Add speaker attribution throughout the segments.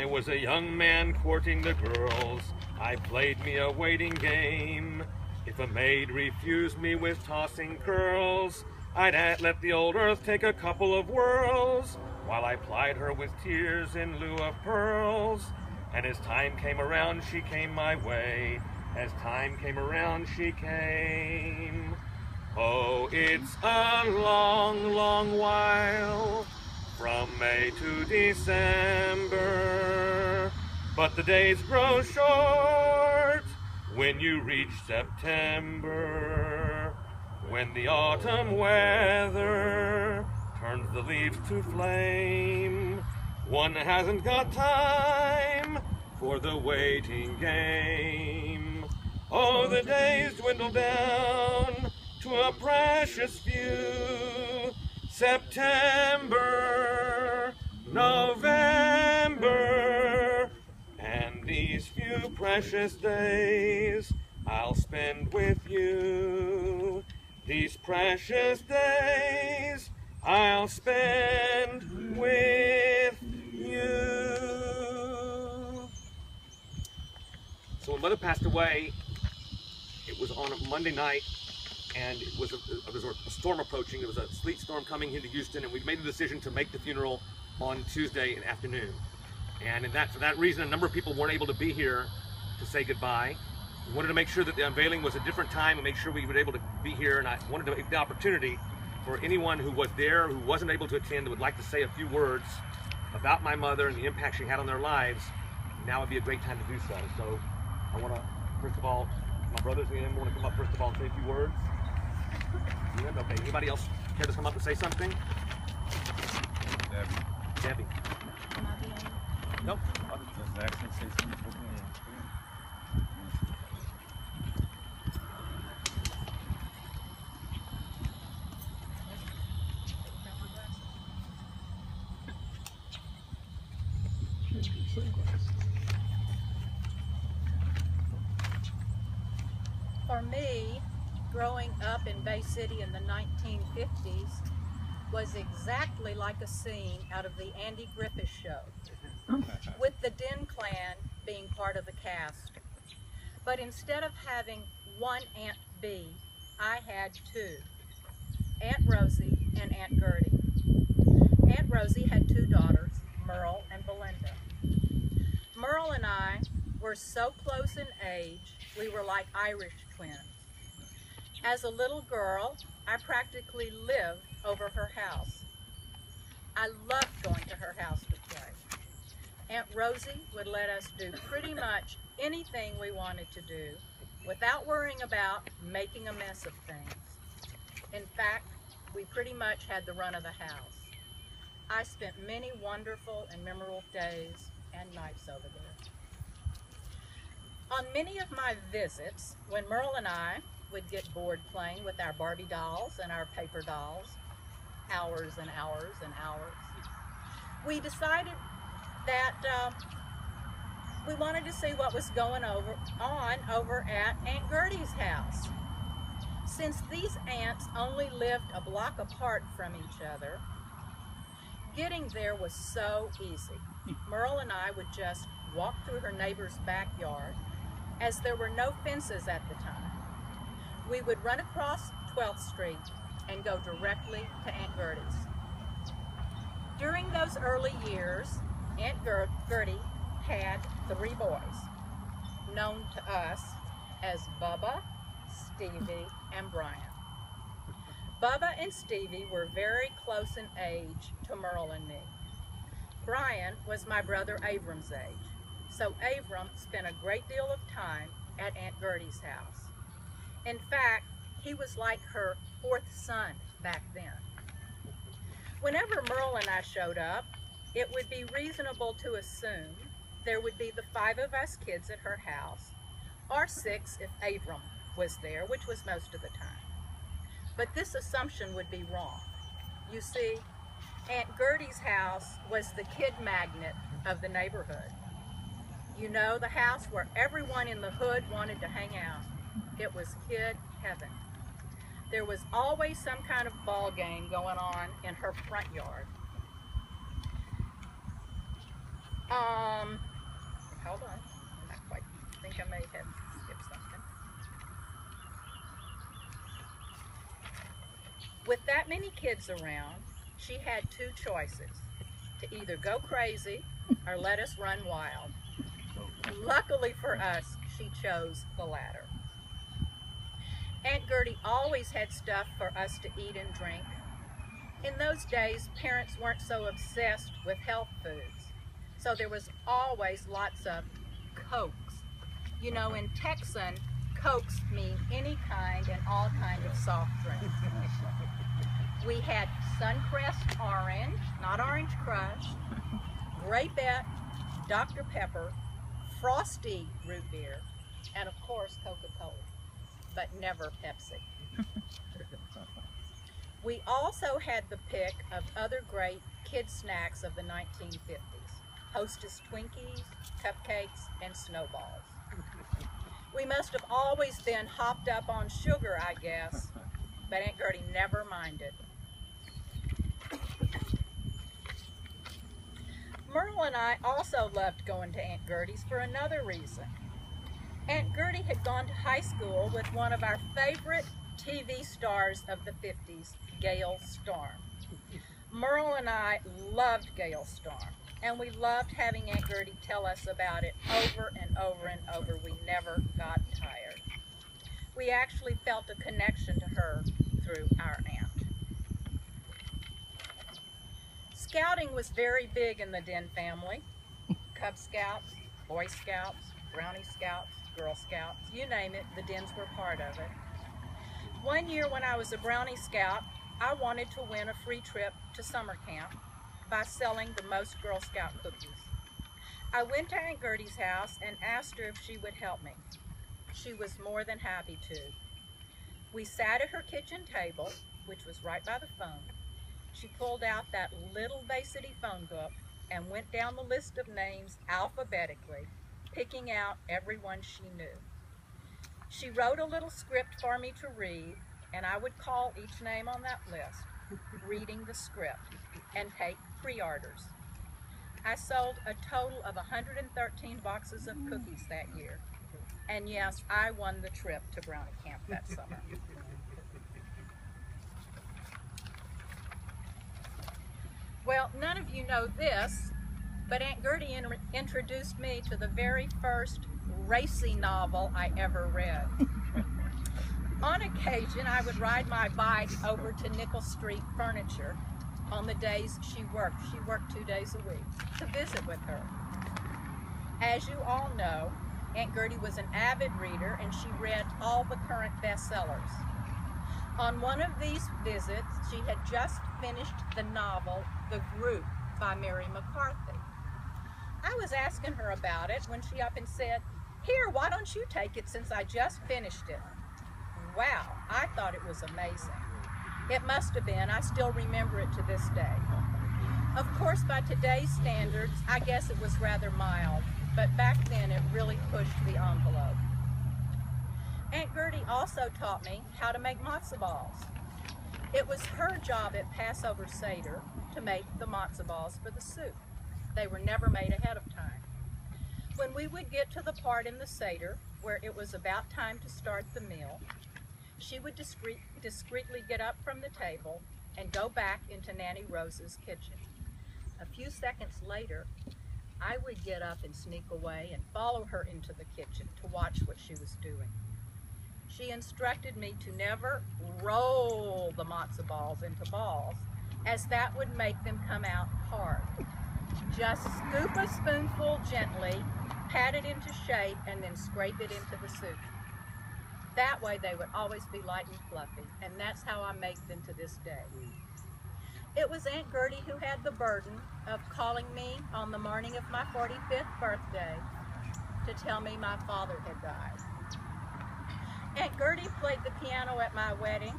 Speaker 1: I was a young man courting the girls, I played me a waiting game. If a maid refused me with tossing curls, I'd let the old earth take a couple of whirls, while I plied her with tears in lieu of pearls. And as time came around, she came my way. As time came around, she came. Oh, it's a long, long while from May to December, but the days grow short when you reach September, when the autumn weather turns the leaves to flame. One hasn't got time for the waiting game. Oh, the days dwindle down to a precious few. September, November, and these few precious days I'll spend with you. These precious days I'll spend with you. So when Mother passed away, it was on a Monday night, and it was a storm approaching. There was a sleet storm coming into Houston, and we made the decision to make the funeral on Tuesday afternoon. And for that reason, a number of people weren't able to be here to say goodbye. We wanted to make sure that the unveiling was a different time and make sure we were able to be here, and I wanted to make the opportunity for anyone who was there, who wasn't able to attend, that would like to say a few words about my mother and the impact she had on their lives. Now would be a great time to do so. So I want to, first of all, my brothers and him want to come up first of all and say a few words. Okay, anybody else care to come up and say something? Debbie. Nope.
Speaker 2: For me, growing up in Bay City in the 1950s was exactly like a scene out of the Andy Griffith Show, with the Den clan being part of the cast. But instead of having one Aunt B, I had two, Aunt Rosie and Aunt Gertie. Aunt Rosie had two daughters, Merle and Belinda. Merle and I were so close in age, we were like Irish twins. As a little girl, I practically lived over her house. I loved going to her house to play. Aunt Rosie would let us do pretty much anything we wanted to do without worrying about making a mess of things. In fact, we pretty much had the run of the house. I spent many wonderful and memorable days and nights over there. On many of my visits, when Merle and I would get bored playing with our Barbie dolls and our paper dolls, hours and hours and hours, we decided that we wanted to see what was going on over at Aunt Gertie's house. Since these aunts only lived a block apart from each other, getting there was so easy. Merle and I would just walk through her neighbor's backyard, as there were no fences at the time. We would run across 12th Street and go directly to Aunt Gertie's. During those early years, Aunt Gertie had 3 boys, known to us as Bubba, Stevie, and Brian. Bubba and Stevie were very close in age to Merle and me. Brian was my brother Avram's age, so Avram spent a great deal of time at Aunt Gertie's house. In fact, he was like her 4th son back then. Whenever Merle and I showed up, it would be reasonable to assume there would be the 5 of us kids at her house, or 6 if Avram was there, which was most of the time. But this assumption would be wrong. You see, Aunt Gertie's house was the kid magnet of the neighborhood. You know, the house where everyone in the hood wanted to hang out. It was kid heaven. There was always some kind of ball game going on in her front yard. that many kids around, she had two choices: to either go crazy or let us run wild. Luckily for us, she chose the latter. Aunt Gertie always had stuff for us to eat and drink. In those days, parents weren't so obsessed with health foods, so there was always lots of Cokes. You know, in Texan, Cokes mean any kind and all kind of soft drink. We had Suncrest Orange, not Orange Crush, Grapette, Dr. Pepper, Frosty root beer, and of course Coca-Cola, but never Pepsi. We also had the pick of other great kid snacks of the 1950s. Hostess Twinkies, cupcakes, and snowballs. We must have always been hopped up on sugar, I guess, but Aunt Gertie never minded. Merle and I also loved going to Aunt Gertie's for another reason. Aunt Gertie had gone to high school with one of our favorite TV stars of the 50s, Gail Storm. Merle and I loved Gail Storm, and we loved having Aunt Gertie tell us about it over and over and over. We never got tired. We actually felt a connection to her through our aunt. Scouting was very big in the Denn family. Cub Scouts, Boy Scouts, Brownie Scouts, Girl Scouts, you name it, the Dens were part of it. One year when I was a Brownie Scout, I wanted to win a free trip to summer camp by selling the most Girl Scout cookies. I went to Aunt Gertie's house and asked her if she would help me. She was more than happy to. We sat at her kitchen table, which was right by the phone. She pulled out that little Varsity phone book and went down the list of names alphabetically, picking out everyone she knew. She wrote a little script for me to read, and I would call each name on that list, reading the script, and take pre-orders. I sold a total of 113 boxes of cookies that year. And yes, I won the trip to Brownie Camp that summer. Well, none of you know this, but Aunt Gertie introduced me to the very first racy novel I ever read. On occasion, I would ride my bike over to Nickel Street Furniture on the days she worked. She worked 2 days a week, to visit with her. As you all know, Aunt Gertie was an avid reader and she read all the current bestsellers. On one of these visits, she had just finished the novel The Group by Mary McCarthy. I was asking her about it when she up and said, "Here, why don't you take it since I just finished it?" Wow, I thought it was amazing. It must have been. I still remember it to this day. Of course, by today's standards, I guess it was rather mild, but back then it really pushed the envelope. Aunt Gertie also taught me how to make matzo balls. It was her job at Passover Seder to make the matzo balls for the soup. They were never made ahead of time. When we would get to the part in the Seder where it was about time to start the meal, she would discreetly get up from the table and go back into Nanny Rose's kitchen. A few seconds later, I would get up and sneak away and follow her into the kitchen to watch what she was doing. She instructed me to never roll the matzo balls into balls, as that would make them come out hard. Just scoop a spoonful gently, pat it into shape, and then scrape it into the soup. That way they would always be light and fluffy, and that's how I make them to this day. It was Aunt Gertie who had the burden of calling me on the morning of my 45th birthday to tell me my father had died. Aunt Gertie played the piano at my wedding,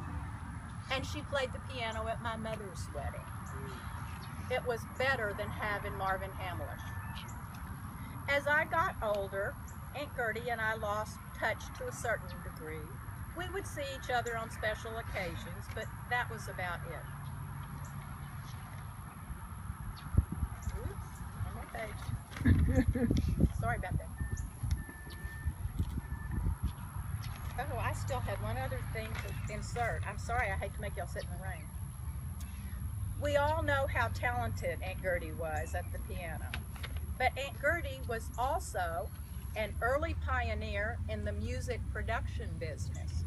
Speaker 2: and she played the piano at my mother's wedding. It was better than having Marvin Hamlish. As I got older, Aunt Gertie and I lost touch to a certain degree. We would see each other on special occasions, but that was about it. Oops, on my page. Sorry about that. Oh, I still had one other thing to insert. I'm sorry, I hate to make y'all sit in the rain. We all know how talented Aunt Gertie was at the piano, but Aunt Gertie was also an early pioneer in the music production business.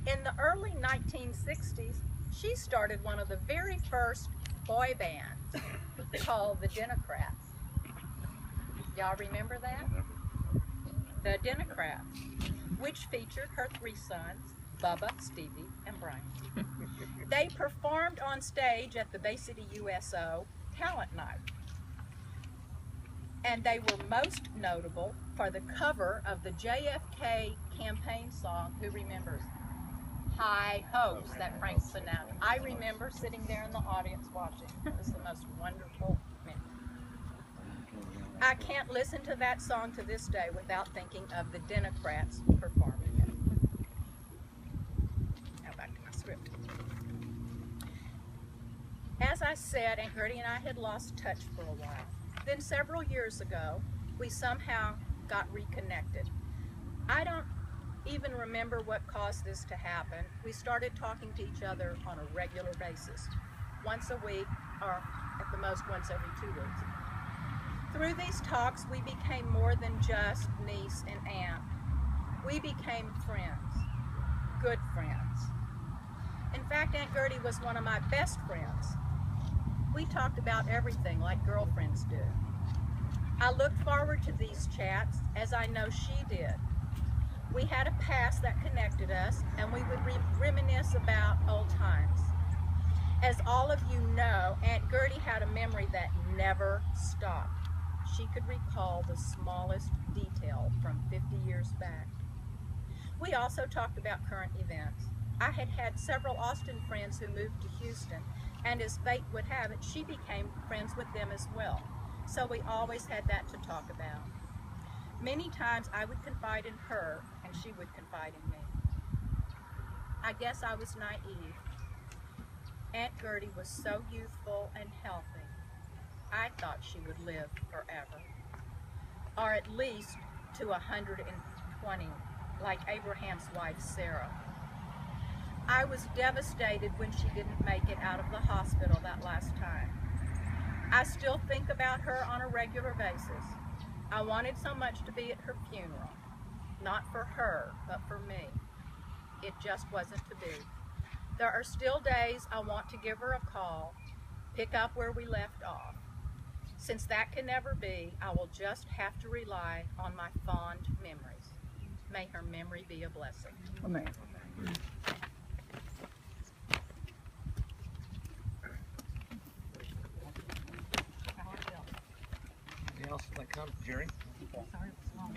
Speaker 2: In the early 1960s, she started one of the very first boy bands called the Democrats. Y'all remember that? The Democrats, which featured her three sons, Bubba, Stevie, and Brian. They performed on stage at the Bay City USO Talent Night. And they were most notable for the cover of the JFK campaign song, who remembers? High Hopes, that Frank Sinatra. I remember sitting there in the audience watching. It was the most wonderful minute. I can't listen to that song to this day without thinking of the Democrats performing it. Now back to my script. As I said, Aunt Gertie and I had lost touch for a while. Then several years ago, we somehow got reconnected. I don't even remember what caused this to happen. We started talking to each other on a regular basis, once a week, or at the most once every 2 weeks. Through these talks, we became more than just niece and aunt. We became friends, good friends. In fact, Aunt Gertie was one of my best friends. We talked about everything like girlfriends do. I looked forward to these chats, as I know she did. We had a past that connected us, and we would reminisce about old times. As all of you know, Aunt Gertie had a memory that never stopped. She could recall the smallest detail from 50 years back. We also talked about current events. I had had several Austin friends who moved to Houston, and as fate would have it, she became friends with them as well. So we always had that to talk about. Many times I would confide in her, and she would confide in me. I guess I was naive. Aunt Gertie was so youthful and healthy. I thought she would live forever, or at least to 120, like Abraham's wife, Sarah. I was devastated when she didn't make it out of the hospital that last time. I still think about her on a regular basis. I wanted so much to be at her funeral, not for her, but for me. It just wasn't to be. There are still days I want to give her a call, pick up where we left off. Since that can never be, I will just have to rely on my fond memories. May her memory be a blessing.
Speaker 3: Amen.
Speaker 1: Anything else that comes, Jerry?
Speaker 2: Sorry, it was long.